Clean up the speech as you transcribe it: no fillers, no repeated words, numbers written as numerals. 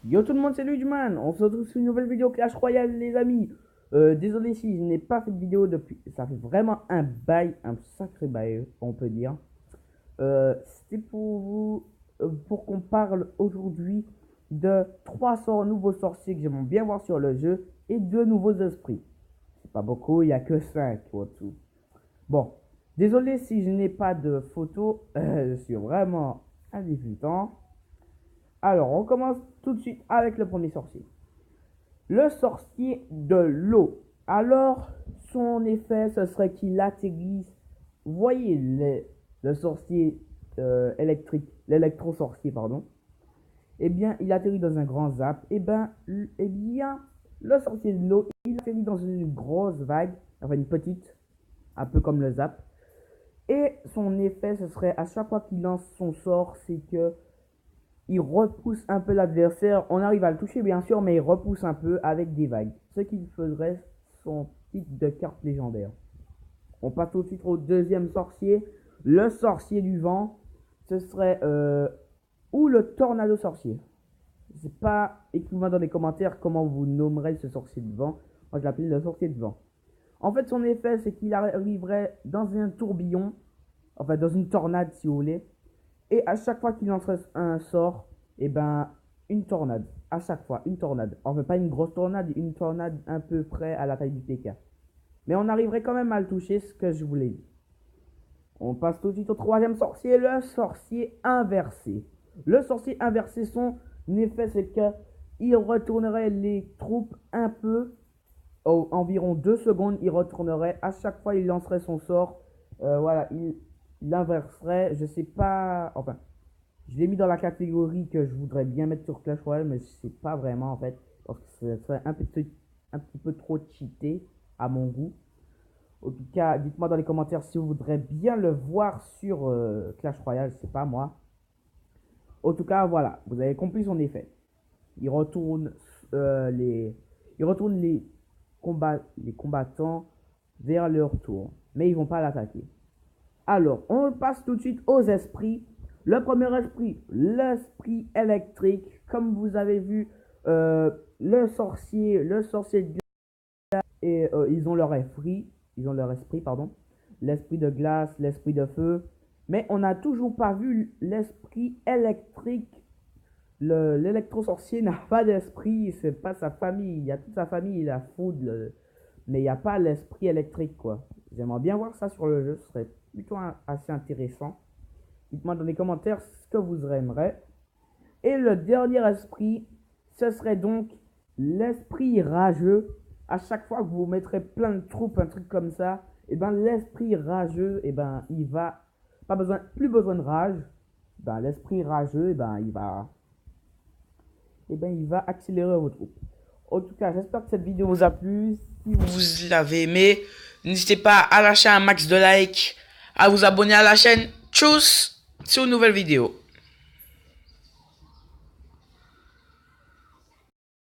Yo tout le monde, c'est Luigi-Man. On se retrouve sur une nouvelle vidéo Clash Royale, les amis. Désolé si je n'ai pas fait de vidéo depuis. Ça fait vraiment un bail, un sacré bail, on peut dire. C'était pour vous, pour qu'on parle aujourd'hui de 300 nouveaux sorciers que j'aimerais bien voir sur le jeu et 2 nouveaux esprits. C'est pas beaucoup, il n'y a que 5 au-dessous. Bon, désolé si je n'ai pas de photos. Je suis vraiment un débutant. Alors, on commence tout de suite avec le premier sorcier. Le sorcier de l'eau. Alors, son effet, ce serait qu'il atterrisse. Vous voyez le sorcier électrique, l'électro-sorcier, pardon. Eh bien, il atterrit dans un grand zap. Eh bien, le sorcier de l'eau, il atterrit dans une grosse vague, enfin une petite, un peu comme le zap. Et son effet, ce serait à chaque fois qu'il lance son sort, c'est que il repousse un peu l'adversaire. On arrive à le toucher, bien sûr, mais il repousse un peu avec des vagues. Ce qui ferait son titre de carte légendaire. On passe tout de suite au deuxième sorcier. Le sorcier du vent. Ce serait. Ou le tornado sorcier. Je sais pas. Écrivez-moi dans les commentaires comment vous nommerez ce sorcier de vent. Moi, je l'appelle le sorcier de vent. En fait, son effet, c'est qu'il arriverait dans un tourbillon. Enfin, dans une tornade, si vous voulez. Et à chaque fois qu'il lancerait un sort, et ben une tornade. À chaque fois, une tornade. Enfin, pas une grosse tornade, une tornade un peu près à la taille du PK. Mais on arriverait quand même à le toucher, ce que je voulais dire. On passe tout de suite au troisième sorcier, le sorcier inversé. Le sorcier inversé, son effet, c'est que il retournerait les troupes un peu, environ 2 secondes, il retournerait. À chaque fois, il lancerait son sort. Voilà, il inverserait. Je sais pas. Enfin, je l'ai mis dans la catégorie que je voudrais bien mettre sur Clash Royale, mais je sais pas vraiment en fait. Parce que ce serait un petit peu trop cheaté à mon goût. En tout cas, dites-moi dans les commentaires si vous voudrez bien le voir sur Clash Royale, je sais pas moi. En tout cas, voilà, vous avez compris son effet. Il retourne les, il retourne les combattants vers leur tour, mais ils vont pas l'attaquer. Alors, on passe tout de suite aux esprits. Le premier esprit, l'esprit électrique. Comme vous avez vu, le sorcier de glace, et ils ont leur esprit, pardon. L'esprit de glace, l'esprit de feu. Mais on n'a toujours pas vu l'esprit électrique. L'électro-sorcier n'a pas d'esprit, c'est pas sa famille. Il y a toute sa famille, il a foudre, mais il n'y a pas l'esprit électrique, quoi. J'aimerais bien voir ça sur le jeu, ce serait plutôt assez intéressant. Dites-moi dans les commentaires ce que vous aimerez. Et le dernier esprit, ce serait donc l'esprit rageux. À chaque fois que vous mettrez plein de troupes, un truc comme ça, et ben l'esprit rageux, et ben il va pas besoin, plus besoin de rage. Ben l'esprit rageux, et ben il va accélérer vos troupes. En tout cas, j'espère que cette vidéo vous a plu. Si vous l'avez aimé, n'hésitez pas à lâcher un max de likes, à vous abonner à la chaîne. Tchuss, sur une nouvelle vidéo.